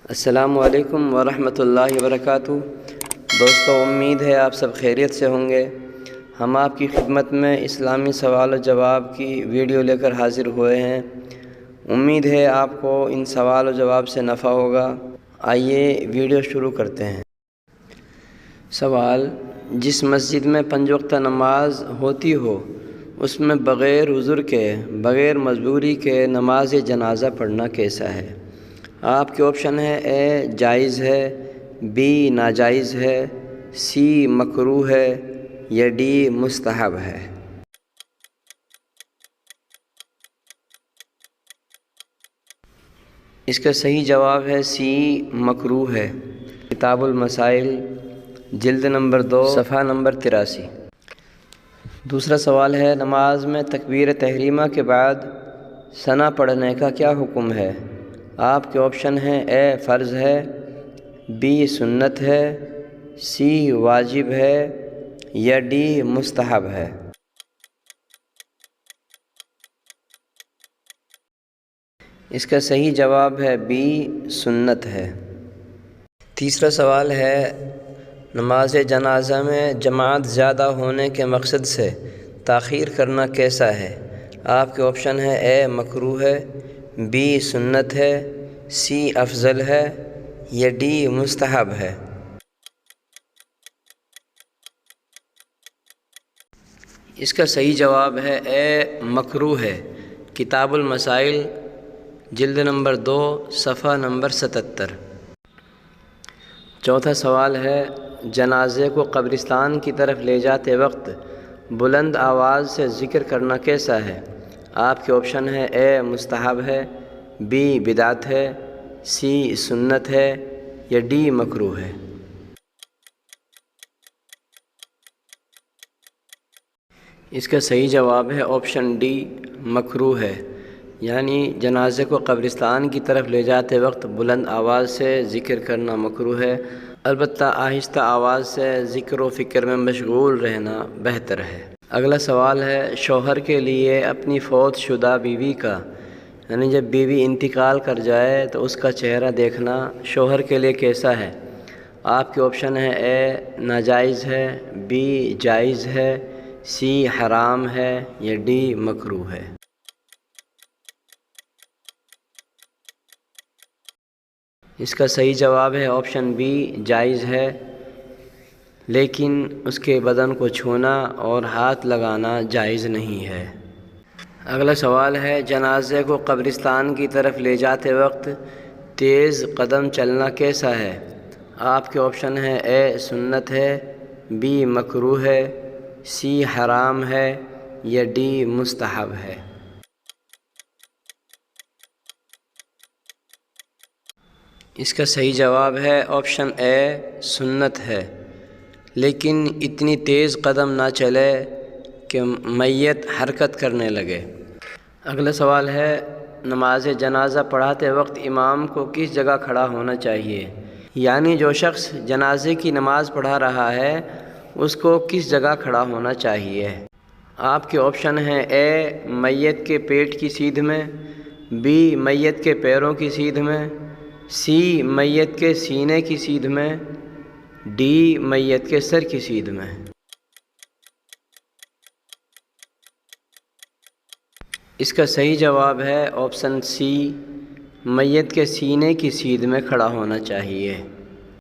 السلام علیکم ورحمۃ اللہ وبرکاتہ۔ دوستو، امید ہے آپ سب خیریت سے ہوں گے۔ ہم آپ کی خدمت میں اسلامی سوال و جواب کی ویڈیو لے کر حاضر ہوئے ہیں۔ امید ہے آپ کو ان سوال و جواب سے نفع ہوگا۔ آئیے ویڈیو شروع کرتے ہیں۔ سوال: جس مسجد میں 5 وقت نماز ہوتی ہو اس میں بغیر عذر کے، بغیر مجبوری کے نماز جنازہ پڑھنا کیسا ہے؟ آپ کے آپشن ہے: اے جائز ہے، بی ناجائز ہے، سی مکروہ ہے یا ڈی مستحب ہے۔ اس کا صحیح جواب ہے سی مکروہ ہے۔ کتاب المسائل جلد نمبر 2 صفحہ نمبر 83۔ دوسرا سوال ہے: نماز میں تکبیر تحریمہ کے بعد ثنا پڑھنے کا کیا حکم ہے؟ آپ کے آپشن ہیں: اے فرض ہے، بی سنت ہے، سی واجب ہے یا ڈی مستحب ہے۔ اس کا صحیح جواب ہے بی سنت ہے۔ تیسرا سوال ہے: نماز جنازہ میں جماعت زیادہ ہونے کے مقصد سے تاخیر کرنا کیسا ہے؟ آپ کے آپشن ہیں: اے مکروہ ہے، بی سنت ہے، سی افضل ہے یا ڈی مستحب ہے۔ اس کا صحیح جواب ہے اے مکروہ ہے۔ کتاب المسائل جلد نمبر 2 صفحہ نمبر 77۔ چوتھا سوال ہے: جنازے کو قبرستان کی طرف لے جاتے وقت بلند آواز سے ذکر کرنا کیسا ہے؟ آپ کے آپشن ہے: اے مستحب ہے، بی بدعت ہے، سی سنت ہے یا ڈی مکروہ ہے۔ اس کا صحیح جواب ہے آپشن ڈی مکروہ ہے، یعنی جنازے کو قبرستان کی طرف لے جاتے وقت بلند آواز سے ذکر کرنا مکروہ ہے، البتہ آہستہ آواز سے ذکر و فکر میں مشغول رہنا بہتر ہے۔ اگلا سوال ہے: شوہر کے لیے اپنی فوت شدہ بیوی کا، یعنی جب بیوی انتقال کر جائے تو اس کا چہرہ دیکھنا شوہر کے لیے کیسا ہے؟ آپ کے آپشن ہیں: اے ناجائز ہے، بی جائز ہے، سی حرام ہے یا ڈی مکروہ ہے۔ اس کا صحیح جواب ہے آپشن بی جائز ہے، لیکن اس کے بدن کو چھونا اور ہاتھ لگانا جائز نہیں ہے۔ اگلا سوال ہے: جنازے کو قبرستان کی طرف لے جاتے وقت تیز قدم چلنا کیسا ہے؟ آپ کے آپشن ہیں: اے سنت ہے، بی مکروہ ہے، سی حرام ہے یا ڈی مستحب ہے۔ اس کا صحیح جواب ہے آپشن اے سنت ہے، لیکن اتنی تیز قدم نہ چلے کہ میت حرکت کرنے لگے۔ اگلا سوال ہے: نماز جنازہ پڑھاتے وقت امام کو کس جگہ کھڑا ہونا چاہیے؟ یعنی جو شخص جنازے کی نماز پڑھا رہا ہے اس کو کس جگہ کھڑا ہونا چاہیے؟ آپ کے آپشن ہیں: اے میت کے پیٹ کی سیدھ میں، بی میت کے پیروں کی سیدھ میں، سی میت کے سینے کی سیدھ میں، ڈی میت کے سر کی سیدھ میں۔ اس کا صحیح جواب ہے آپشن سی میت کے سینے کی سیدھ میں کھڑا ہونا چاہیے۔